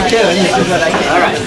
too, and this is what I get. All right.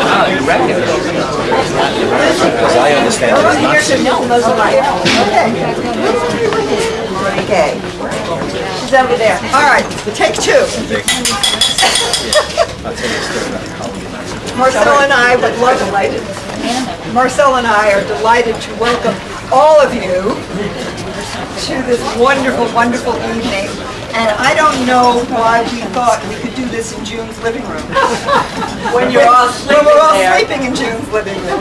Oh, you reckon? As I understand it, it's not Okay. She's over there. All right, take two. Marcel and I would love delighted. Marcel and I are delighted to welcome all of you to this wonderful, wonderful evening. And I don't know why we thought we could do this in June's living room. When you're all sleeping When we're all there. sleeping in June's living room.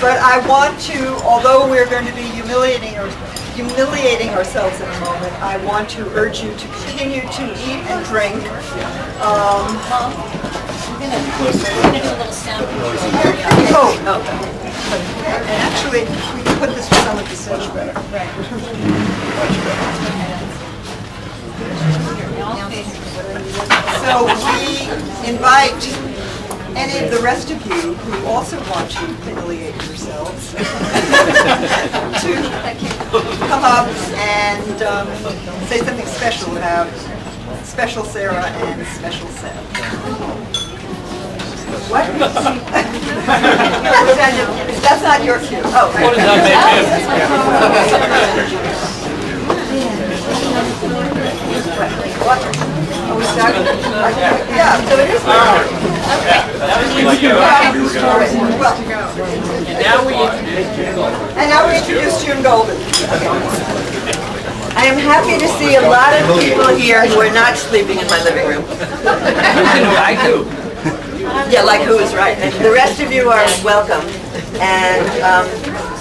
But I want to, although we're going to be humiliating ourselves in a moment, I want to urge you to continue to eat and drink. We're gonna do a little sound. And actually, we can put this for some of the stage better. So we invite any of the rest of you who also want to humiliate yourselves to come up and say something special about Special Sarah and Special Seth. What? That's not your cue. Oh, What does that what? Are we starting? Yeah, so it is. And now we introduce June Golden. I am happy to see a lot of people here who are not sleeping in my living room. I do. Yeah, like who is right. And the rest of you are welcome. And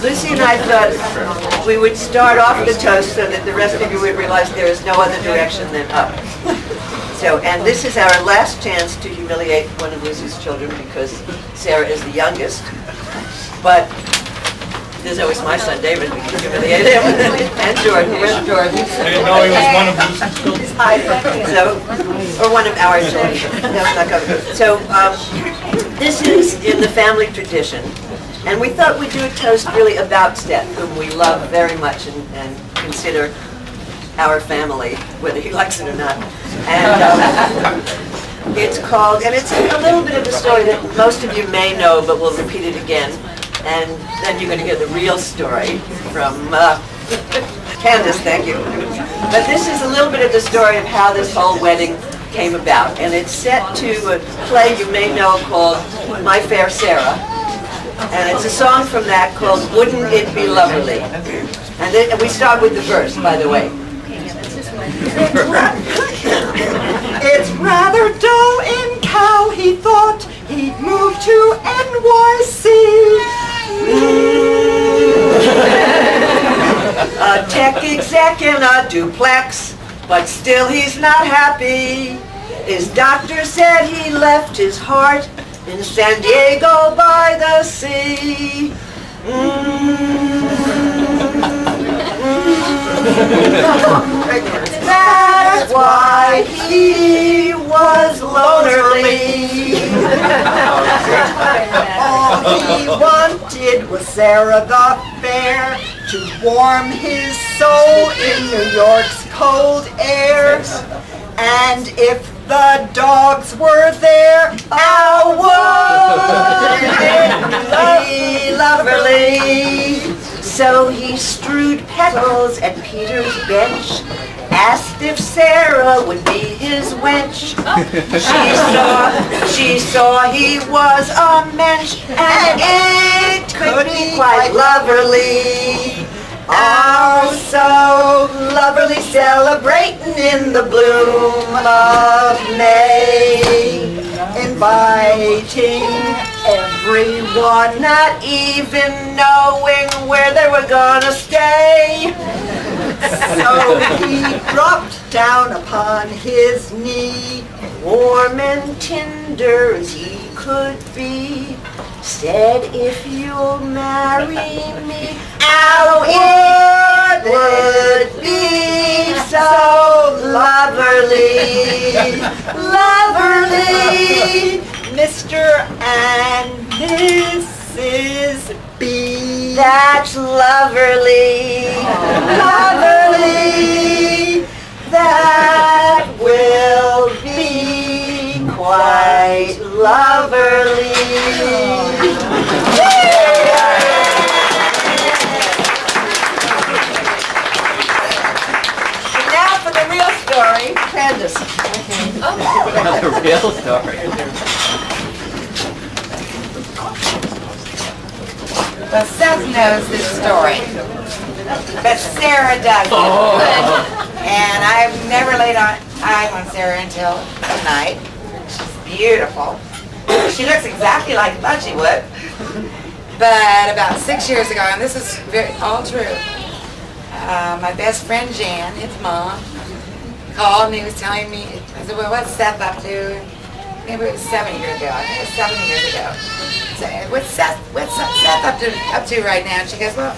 Lucy and I thought we would start off the toast so that the rest of you would realize there is no other direction than up. So, and this is our last chance to humiliate one of Lucy's children because Sarah is the youngest. But there's always my son David, we can humiliate him. And Jordan, where's Jordan? I didn't know he was one of Lucy's children. He's hiding. So, or one of our children. No, it's not covered. So, this is in the family tradition. And we thought we'd do a toast really about Seth, whom we love very much and consider our family, whether he likes it or not. And it's called, and it's a little bit of a story that most of you may know, but we'll repeat it again. And then you're going to hear the real story from Candace, thank you. But this is a little bit of the story of how this whole wedding came about. And it's set to a play you may know called My Fair Sarah. And it's a song from that called Wouldn't It Be Lovely? And we start with the verse, by the way. It's rather dull in Cal, he thought he'd move to NYC. A tech exec in a duplex, but still he's not happy. His doctor said he left his heart in San Diego by the sea. That's why he was lonely. All he wanted was Sarah the Fair to warm his soul in New York's cold air. And if the dogs were there, how would it be lovely? So he strewed petals at Peter's bench, asked if Sarah would be his wench. She saw he was a mensch, and it could be quite lovely. Oh, so lovely, celebrating in the bloom of May. Inviting everyone, not even knowing where they were gonna stay. So he dropped down upon his knee, warm and tender as he could be, said, if you'll marry me, it would be so loverly, loverly. Mr. and Mrs. B. That's loverly, loverly. White Loverly. And now for the real story, Candace. The real story. Well, Seth knows this story, but Sarah doesn't. And I've never laid eyes on Sarah until tonight. She's beautiful. She looks exactly like I thought she would. But about 6 years ago, and this is all true, my best friend Jan, his mom, called and he was telling me, I said, well, what's Seth up to? Maybe it was 7 years ago. I think it was 7 years ago. So, what's Seth up to right now? And she goes, well,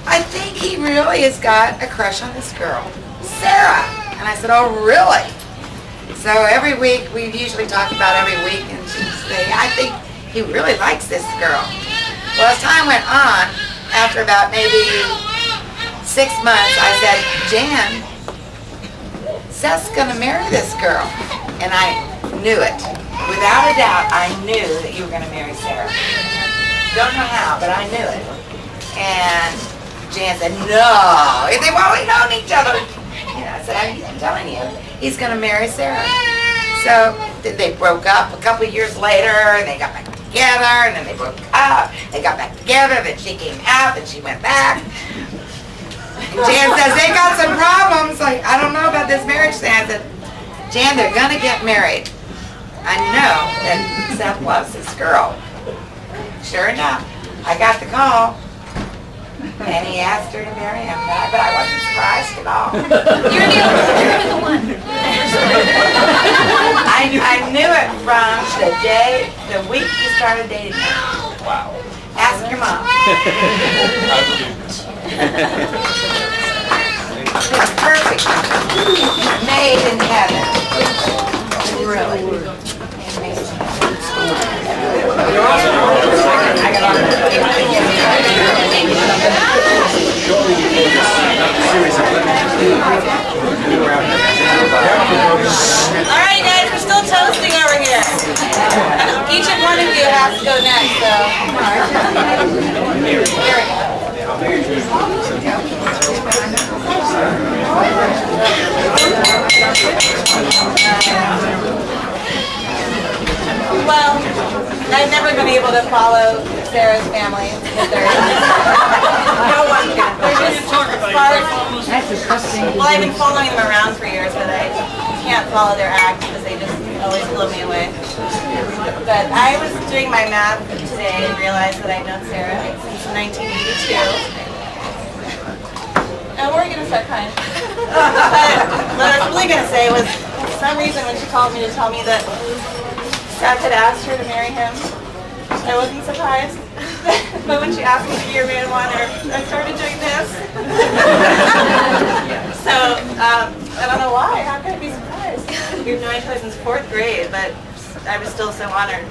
I think he really has got a crush on this girl, Sarah. And I said, oh, really? So every week, we usually talk about every week, and she'd say, I think he really likes this girl. Well, as time went on, after about maybe 6 months, I said, Jan, Seth's gonna marry this girl. And I knew it. Without a doubt, I knew that you were gonna marry Sarah. Don't know how, but I knew it. And Jan said, no. They always known each other. I said, I'm telling you, he's gonna marry Sarah. So they broke up a couple of years later, and they got back together, and then they broke up. They got back together, then she came out, and she went back. And Jan says, they got some problems. Like, I don't know about this marriage thing. I said, Jan, they're gonna get married. I know that Seth loves this girl. Sure enough, I got the call. And he asked her to marry him, but I wasn't surprised at all. You're the one. I knew it from the week you started dating him. Wow. Ask your mom. It's perfect. Made in heaven. Really. All right, guys, we're still toasting over here. Each and one of you has to go next, so. There we go. Well, I've never been able to follow Sarah's family. No one can. They're just as far as, well, I've been following them around for years, but I can't follow their act because they just always blow me away. But I was doing my math today and realized that I've known Sarah since 1982. And we're going to start crying. But what I was really going to say was, for some reason when she called me to tell me that Seth had asked her to marry him, I wasn't surprised. But when she asked me to be her man water, I started doing this. So, I don't know why. How could I be surprised? We've known each other since 4th grade, but I was still so honored.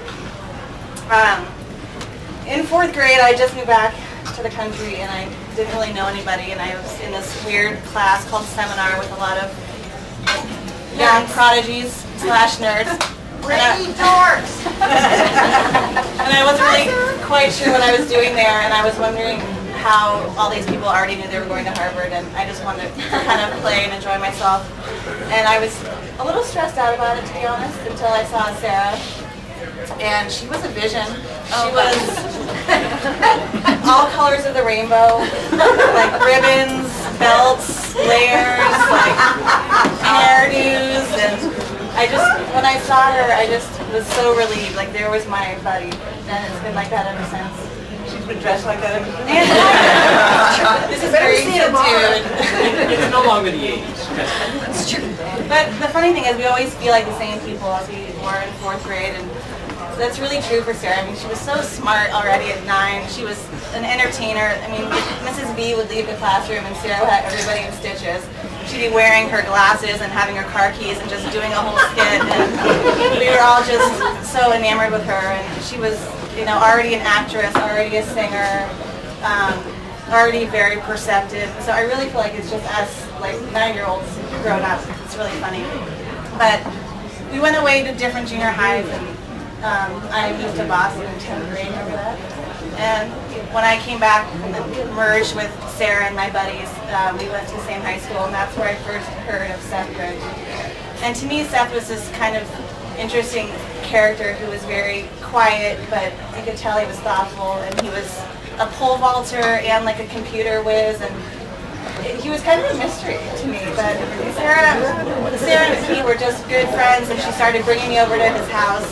In 4th grade, I just moved back to the country, and I didn't really know anybody, and I was in this weird class called seminar with a lot of young prodigies / nerds. Pretty dorks. And I wasn't really quite sure what I was doing there, and I was wondering how all these people already knew they were going to Harvard, and I just wanted to kind of play and enjoy myself. And I was a little stressed out about it, to be honest, until I saw Sarah. And she was a vision. She was all colors of the rainbow, like ribbons, belts, layers, like hairdos, and when I saw her, I just was so relieved. Like, there was my buddy, and it's been like that ever since. She's been dressed like that ever since. This is very subdued. It's no longer the 80s. That's true. But the funny thing is, we always feel like the same people as we were in 4th grade, and that's really true for Sarah. I mean, she was so smart already at 9. She was an entertainer. I mean, Mrs. B would leave the classroom and Sarah had everybody in stitches. She'd be wearing her glasses and having her car keys and just doing a whole skit. And we were all just so enamored with her. And she was, already an actress, already a singer, already very perceptive. So I really feel like it's just us, like 9-year-olds grown up. It's really funny. But we went away to different junior highs, and I moved to Boston in 10th grade, remember that? And when I came back and merged with Sarah and my buddies, we went to the same high school, and that's where I first heard of Seth Bridge. And to me, Seth was this kind of interesting character who was very quiet, but you could tell he was thoughtful, and he was a pole vaulter and like a computer whiz, and he was kind of a mystery to me. But Sarah and he were just good friends, and she started bringing me over to his house,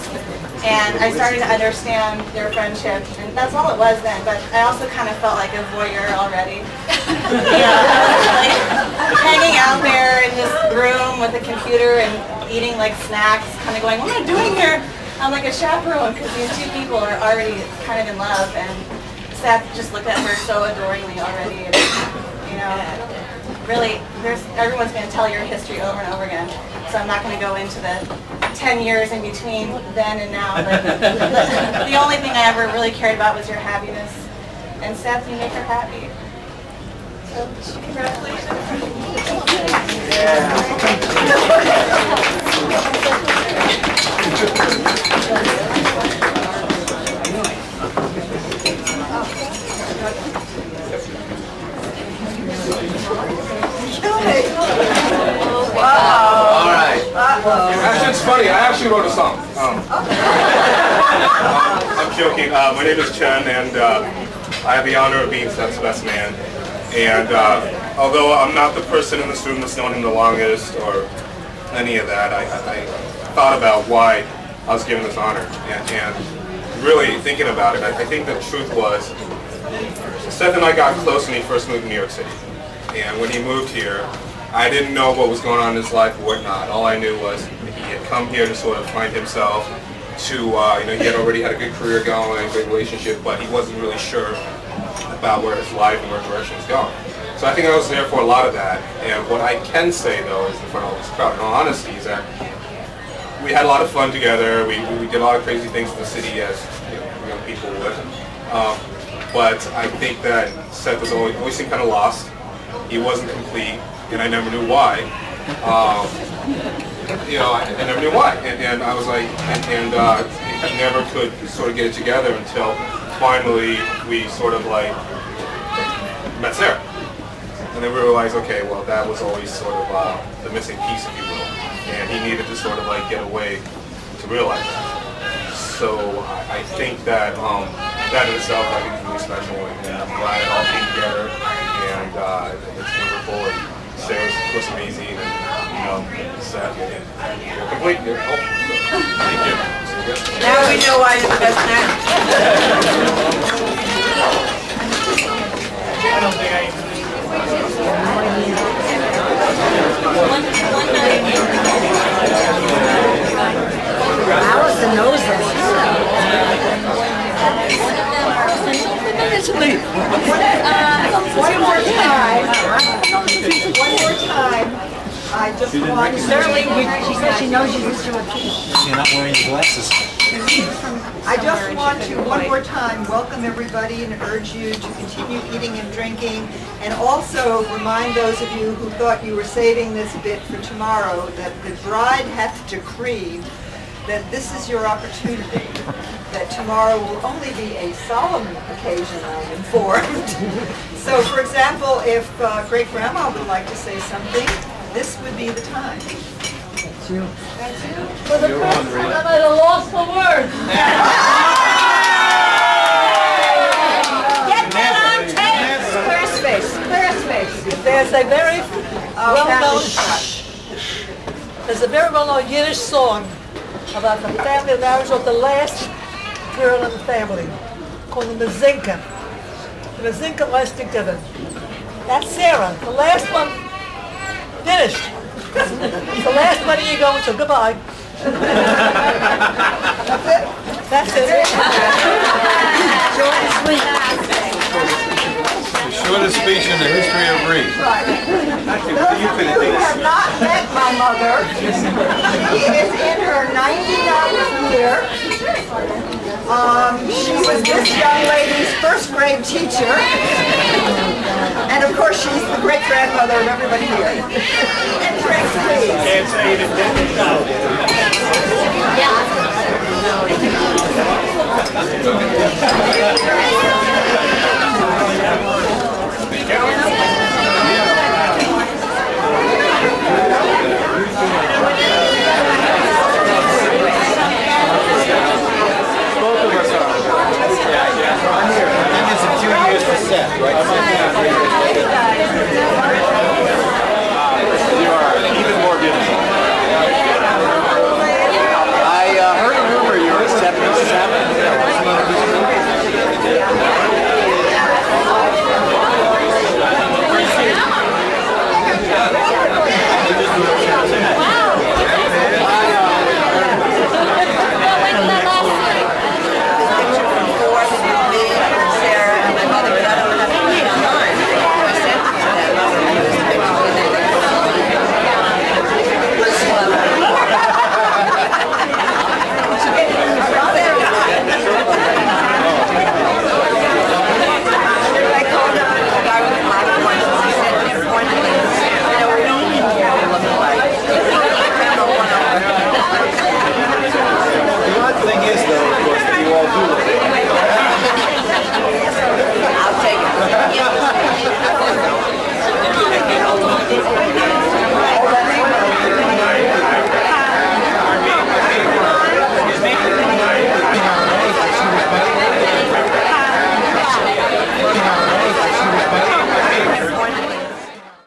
and I started to understand their friendship, and that's all it was then. But I also kind of felt like a voyeur already. Like hanging out there in this room with a computer and eating like snacks, kind of going, what am I doing here? I'm like a chaperone, because these two people are already kind of in love, and Seth just looked at her so adoringly already. And, you know, really, everyone's going to tell your history over and over again, so I'm not going to go into the 10 years in between then and now. But the only thing I ever really cared about was your happiness, and Seth, you make her happy. So, congratulations. All right. Actually, it's funny. I actually wrote a song. I'm joking. My name is Chen, and I have the honor of being Seth's best man. And although I'm not the person in this room that's known him the longest or any of that, I thought about why I was given this honor. And really thinking about it, I think the truth was, Seth and I got close when he first moved to New York City. And when he moved here, I didn't know what was going on in his life or whatnot. All I knew was he had come here to sort of find himself, to, he had already had a good career going, a great relationship, but he wasn't really sure about where his life and where direction was going. So I think I was there for a lot of that. And what I can say, though, is in front of all this crowd, in all honesty, is that we had a lot of fun together. We did a lot of crazy things in the city, as young people would. But I think that Seth was always seemed kind of lost. He wasn't complete, and I never knew why. I never knew why. And I was like, he never could sort of get it together until finally we sort of like met Sarah. And then we realized, okay, well, that was always sort of the missing piece, if you will. And he needed to sort of like get away to realize that. So I think that that in itself, I think, is really special, and I'm glad it all came together, and it's wonderful, and Sarah's, of course, amazing, and, Seth, you're complete, you're thank you. Now we know why you're the best man. I don't think I Allison knows this. One more time. I just want to... She said she knows you used to a piece. You're not wearing your glasses. I just want to, one more time, welcome everybody and urge you to continue eating and drinking, and also remind those of you who thought you were saving this bit for tomorrow that the bride hath decreed that this is your opportunity, that tomorrow will only be a solemn occasion, I'm informed. So, for example, if great-grandma would like to say something, this would be the time. That's you. For the first time, I'm at a loss for words. Get that on tape! Squarespace. There's a very well-known Yiddish song about the family marriage of the last girl in the family, called the Mazinka. The Mazinka last together. That's Sarah. The last one finished. The last one you go into. Goodbye. That's it. That's it. Short and sweet. shortest speech in the history of Reed. Those of you who have not met my mother, she is in her 99th year. She was this young lady's first grade teacher. And of course, she's the great-grandmother of everybody here. Entrance, please. Yeah.